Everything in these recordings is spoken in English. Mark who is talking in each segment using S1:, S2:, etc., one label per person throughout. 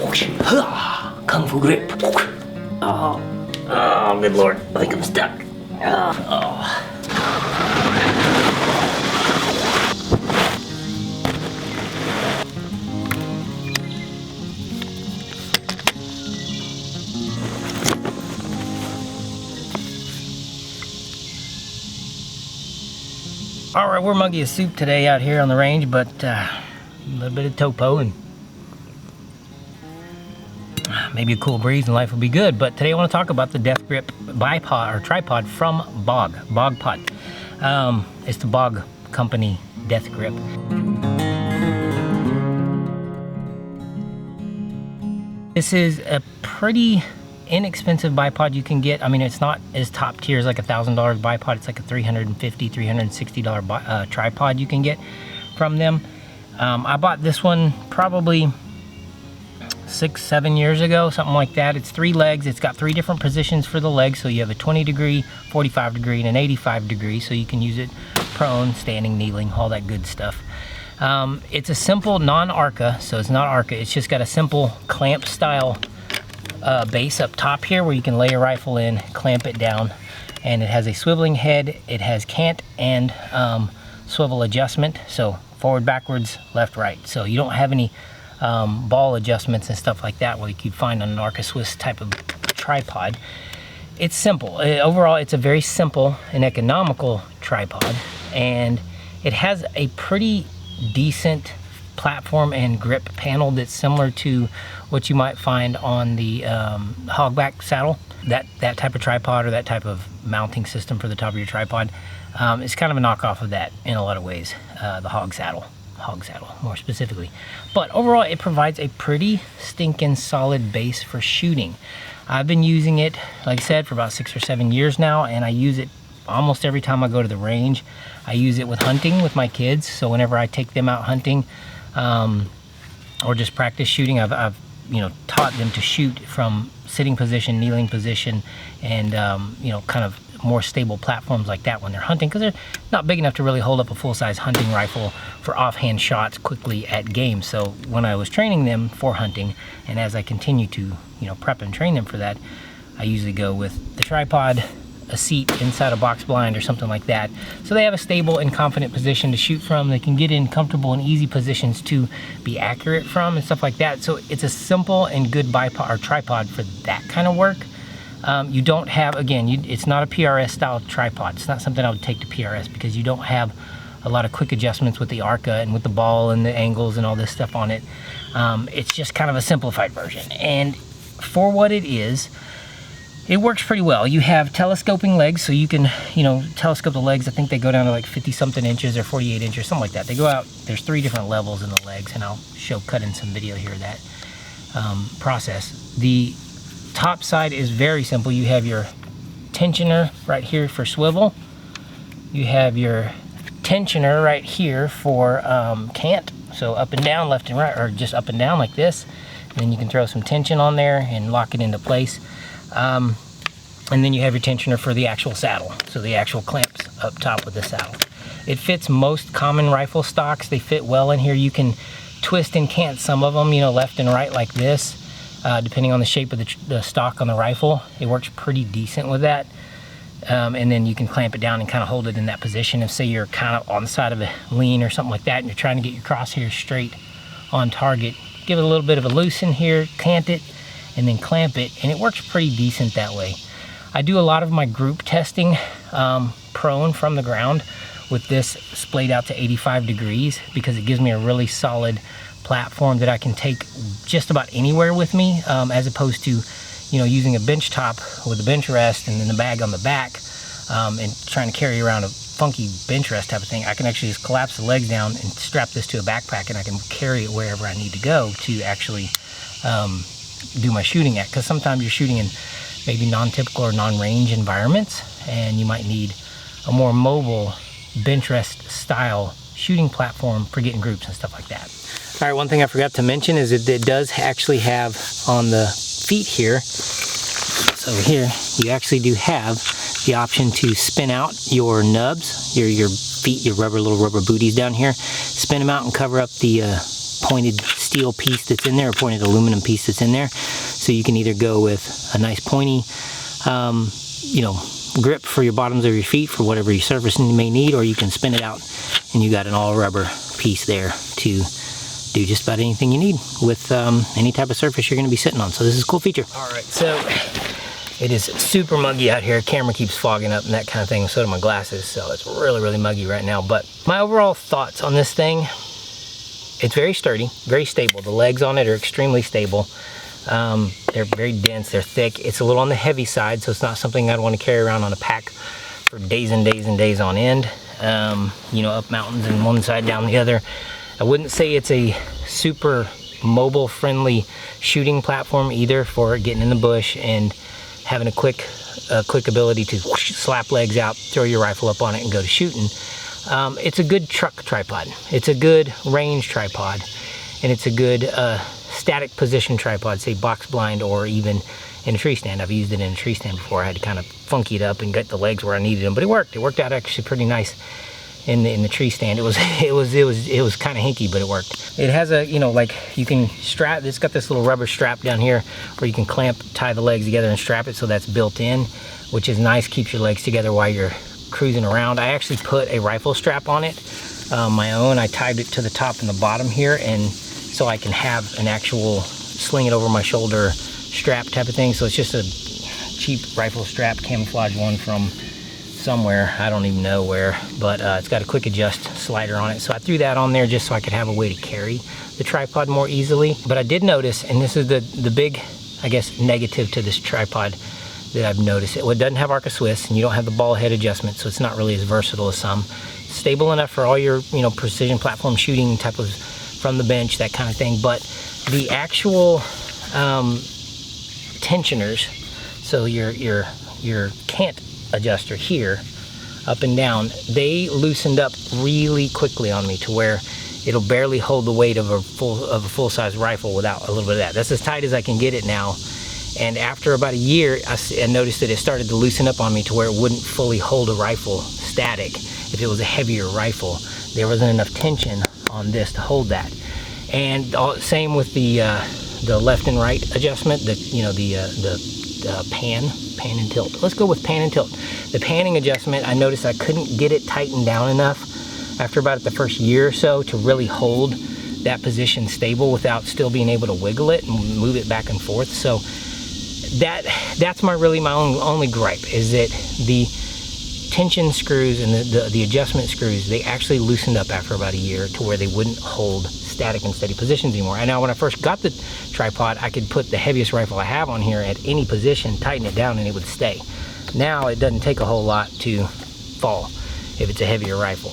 S1: Kung Fu grip. Oh, good lord. I think I'm stuck. Oh. All right, we're muggy as soup today out here on the range, but a little bit of topo and maybe a cool breeze and life will be good. But today I want to talk about the Death Grip bipod or tripod from Bog Pod. It's the Bog company Death Grip. This is a pretty inexpensive bipod you can get. I mean, it's not as top tier as like $1,000 bipod. It's like a $350, $360 tripod you can get from them. I bought this one probably 6-7 years ago, something like that. It's 3 legs. It's got 3 different positions for the legs. So you have a 20 degree, 45 degree, and an 85 degree. So you can use it prone, standing, kneeling, all that good stuff. It's a simple non-ARCA, so it's not ARCA. It's just got a simple clamp style base up top here where you can lay a rifle in, clamp it down, and it has a swiveling head. It has cant and swivel adjustment, so forward, backwards, left, right. So you don't have any ball adjustments and stuff like that like you'd find on an ARCA Swiss type of tripod. It's simple. Overall, it's a very simple and economical tripod, and it has a pretty decent platform and grip panel that's similar to what you might find on the hogback saddle. That type of tripod or that type of mounting system for the top of your tripod is kind of a knockoff of that in a lot of ways. The hog saddle more specifically. But overall, it provides a pretty stinking solid base for shooting. I've been using it, like I said, for about 6 or 7 years now, and I use it almost every time I go to the range. I use it with hunting with my kids, so whenever I take them out hunting or just practice shooting, I've taught them to shoot from sitting position, kneeling position, and kind of more stable platforms like that when they're hunting, because they're not big enough to really hold up a full-size hunting rifle for offhand shots quickly at game. So when I was training them for hunting, and as I continue to prep and train them for that, I usually go with the tripod, a seat inside a box blind or something like that, so they have a stable and confident position to shoot from. They can get in comfortable and easy positions to be accurate from and stuff like that. So it's a simple and good bipod or tripod for that kind of work. You don't have, again, it's not a PRS style tripod. It's not something I would take to PRS because you don't have a lot of quick adjustments with the ARCA and with the ball and the angles and all this stuff on it. It's just kind of a simplified version, and for what it is, it works pretty well. You have telescoping legs, so you can, telescope the legs. I think they go down to like 50-something inches or 48 inches, something like that. They go out, there's 3 different levels in the legs, and I'll cut in some video here of that process. The top side is very simple. You have your tensioner right here for swivel. You have your tensioner right here for cant, so up and down, left and right, or just up and down like this. And then you can throw some tension on there and lock it into place. And then you have your tensioner for the actual saddle, so the actual clamps up top with the saddle. It fits most common rifle stocks. They fit well in here. You can twist and cant some of them, left and right like this, depending on the shape of the stock on the rifle. It works pretty decent with that. And then you can clamp it down and kind of hold it in that position. If say you're kind of on the side of a lean or something like that, and you're trying to get your crosshairs straight on target, give it a little bit of a loosen here, cant it, and then clamp it, and it works pretty decent that way. I do a lot of my group testing prone from the ground with this splayed out to 85 degrees because it gives me a really solid platform that I can take just about anywhere with me, as opposed to using a bench top with a bench rest and then the bag on the back and trying to carry around a funky bench rest type of thing. I can actually just collapse the legs down and strap this to a backpack, and I can carry it wherever I need to go to actually do my shooting at, because sometimes you're shooting in maybe non-typical or non-range environments, and you might need a more mobile bench rest style shooting platform for getting groups and stuff like that. All right, one thing I forgot to mention is that it does actually have on the feet here, so here you actually do have the option to spin out your nubs, your feet, your little rubber booties down here, spin them out and cover up the pointed steel steel piece that's in there, a pointed aluminum piece that's in there. So you can either go with a nice pointy, you know, grip for your bottoms of your feet for whatever your surface you may need, or you can spin it out and you got an all rubber piece there to do just about anything you need with any type of surface you're going to be sitting on. So this is a cool feature. All right, so it is super muggy out here. Camera keeps fogging up and that kind of thing, so do my glasses, so it's really muggy right now. But my overall thoughts on this thing, it's very sturdy, very stable. The legs on it are extremely stable. They're very dense, they're thick. It's a little on the heavy side, so it's not something I'd want to carry around on a pack for days and days and days on end. You know, up mountains and one side, down the other. I wouldn't say it's a super mobile friendly shooting platform either for getting in the bush and having a quick ability to slap legs out, throw your rifle up on it and go to shooting. It's a good truck tripod. It's a good range tripod, and it's a good static position tripod, say box blind or even in a tree stand. I've used it in a tree stand before. I had to kind of funky it up and get the legs where I needed them, but it worked. It worked out actually pretty nice in the tree stand. It was kind of hinky, but it worked. It has a, you know, like you can strap. It's got this little rubber strap down here where you can tie the legs together and strap it, so that's built in, which is nice. Keeps your legs together while you're cruising around. I actually put a rifle strap on it, my own. I tied it to the top and the bottom here, and so I can have an actual sling it over my shoulder strap type of thing. So it's just a cheap rifle strap, camouflage one from somewhere, I don't even know where, but it's got a quick adjust slider on it. So I threw that on there just so I could have a way to carry the tripod more easily. But I did notice, and this is the big, I guess, negative to this tripod that I've noticed. It doesn't have arc of Swiss, and you don't have the ball head adjustment, so it's not really as versatile as some. Stable enough for all your, you know, precision platform shooting type of from the bench, that kind of thing. But the actual tensioners, so your cant adjuster here, up and down, they loosened up really quickly on me to where it'll barely hold the weight of a full-size rifle without a little bit of that. That's as tight as I can get it now. And after about a year, I noticed that it started to loosen up on me to where it wouldn't fully hold a rifle static. If it was a heavier rifle, there wasn't enough tension on this to hold that. And same with the left and right adjustment, the pan and tilt. Let's go with pan and tilt. The panning adjustment, I noticed I couldn't get it tightened down enough after about the first year or so to really hold that position stable without still being able to wiggle it and move it back and forth. So that's my only gripe, is that the tension screws and the adjustment screws, they actually loosened up after about a year to where they wouldn't hold static and steady positions anymore. And now when I first got the tripod, I could put the heaviest rifle I have on here at any position, tighten it down, and it would stay. Now it doesn't take a whole lot to fall if it's a heavier rifle.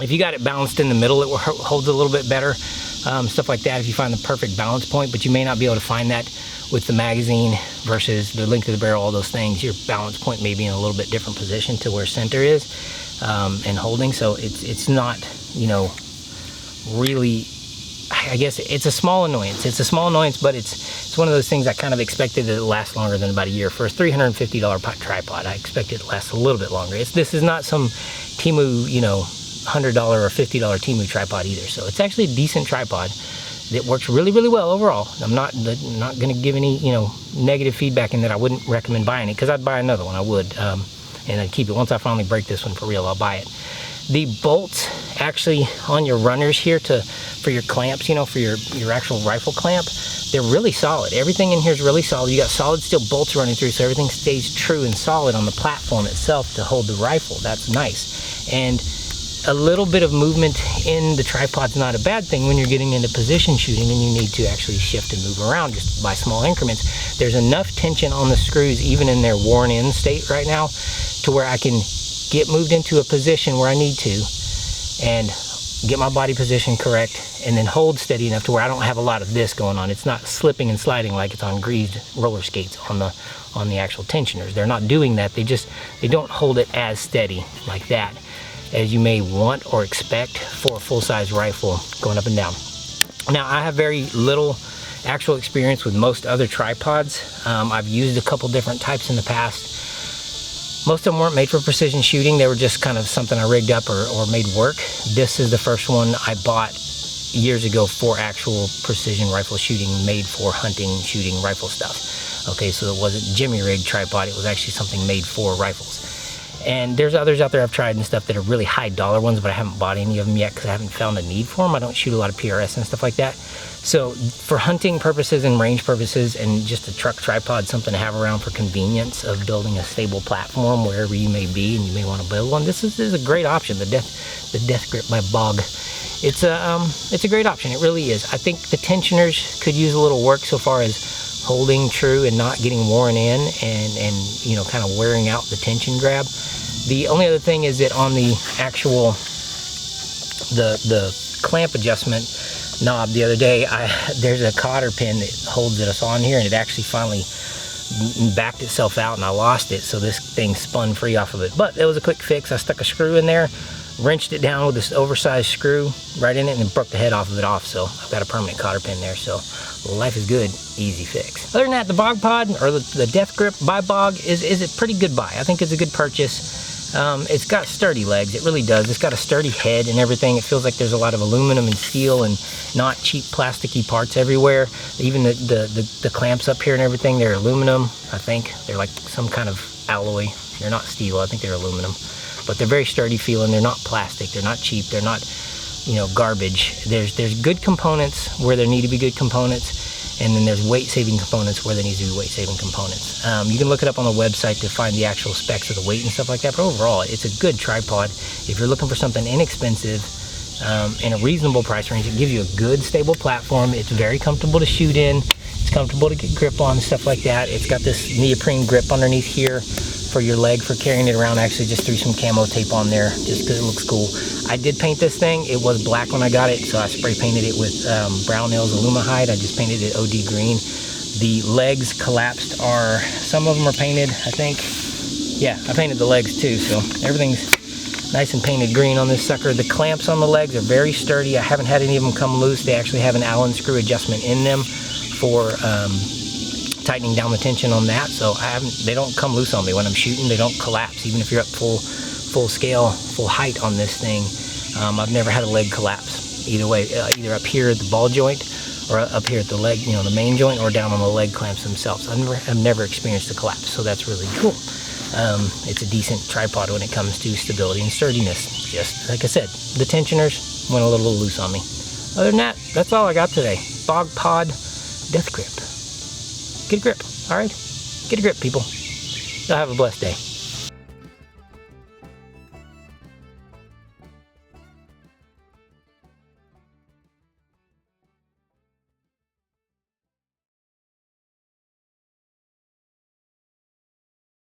S1: If you got it balanced in the middle, it holds a little bit better. Stuff like that, if you find the perfect balance point, but you may not be able to find that with the magazine versus the length of the barrel, all those things. Your balance point may be in a little bit different position to where center is and holding. So it's not, you know, really, I guess it's a small annoyance. It's a small annoyance, but it's one of those things I kind of expected it to last longer than about a year. For a $350 tripod, I expected it to last a little bit longer. This is not some Temu, you know, $100 or $50 Temu tripod either. So it's actually a decent tripod that works really well overall. I'm not going to give any, you know, negative feedback in that I wouldn't recommend buying it, because I'd buy another one. I would, and I'd keep it. Once I finally break this one for real, I'll buy it. The bolts actually on your runners here for your clamps, you know, for your actual rifle clamp, they're really solid. Everything in here is really solid. You got solid steel bolts running through, so everything stays true and solid on the platform itself to hold the rifle. That's nice. And a little bit of movement in the tripod's not a bad thing when you're getting into position shooting and you need to actually shift and move around just by small increments. There's enough tension on the screws, even in their worn in state right now, to where I can get moved into a position where I need to and get my body position correct, and then hold steady enough to where I don't have a lot of this going on. It's not slipping and sliding like it's on greased roller skates on the actual tensioners. They're not doing that. They don't hold it as steady like that as you may want or expect for a full-size rifle going up and down. Now, I have very little actual experience with most other tripods. I've used a couple different types in the past. Most of them weren't made for precision shooting. They were just kind of something I rigged up or made work. This is the first one I bought years ago for actual precision rifle shooting, made for hunting, shooting rifle stuff. Okay, so it wasn't Jimmy rig tripod, it was actually something made for rifles. And there's others out there I've tried and stuff that are really high dollar ones, but I haven't bought any of them yet because I haven't found a need for them. I don't shoot a lot of PRS and stuff like that. So for hunting purposes and range purposes and just a truck tripod, something to have around for convenience of building a stable platform wherever you may be and you may want to build one, this is a great option. The Death Grip by Bog. It's a great option. It really is. I think the tensioners could use a little work so far as holding true and not getting worn in and you know, kind of wearing out the tension grab. The only other thing is that on the actual the clamp adjustment knob the other day, there's a cotter pin that holds us on here, and it actually finally backed itself out and I lost it, so this thing spun free off of it. But it was a quick fix. I stuck a screw in there, wrenched it down with this oversized screw right in it, and broke the head off of it off. So I've got a permanent cotter pin there, so life is good, easy fix. Other than that, the Bog Pod, or the Death Grip by Bog, is a pretty good buy. I think it's a good purchase. It's got sturdy legs, it really does. It's got a sturdy head and everything. It feels like there's a lot of aluminum and steel and not cheap plasticky parts everywhere. Even the clamps up here and everything, they're aluminum, I think. They're like some kind of alloy. They're not steel, I think they're aluminum. But they're very sturdy feeling. They're not plastic, they're not cheap, they're not, you know, garbage. There's good components where there need to be good components, and then there's weight-saving components where there needs to be weight-saving components. You can look it up on the website to find the actual specs of the weight and stuff like that, but overall, it's a good tripod. If you're looking for something inexpensive in a reasonable price range, it gives you a good, stable platform. It's very comfortable to shoot in. It's comfortable to get grip on and stuff like that. It's got this neoprene grip underneath here for your leg for carrying it around. I actually just threw some camo tape on there just because it looks cool. I did paint this thing. It was black when I got it, so I spray painted it with Brownells Alumahide. I just painted it OD green. The legs collapsed some of them are painted, I think. Yeah, I painted the legs too, so everything's nice and painted green on this sucker. The clamps on the legs are very sturdy. I haven't had any of them come loose. They actually have an Allen screw adjustment in them for tightening down the tension on that, so they don't come loose on me when I'm shooting. They don't collapse even if you're up full scale, full height on this thing. I've never had a leg collapse either way, either up here at the ball joint or up here at the leg, you know, the main joint, or down on the leg clamps themselves. I've never experienced a collapse, so that's really cool. It's a decent tripod when it comes to stability and sturdiness. Just like I said, the tensioners went a little loose on me. Other than that, that's all I got today. Bog Pod Death Grip. Get a grip, all right? Get a grip, people. Y'all have a blessed day.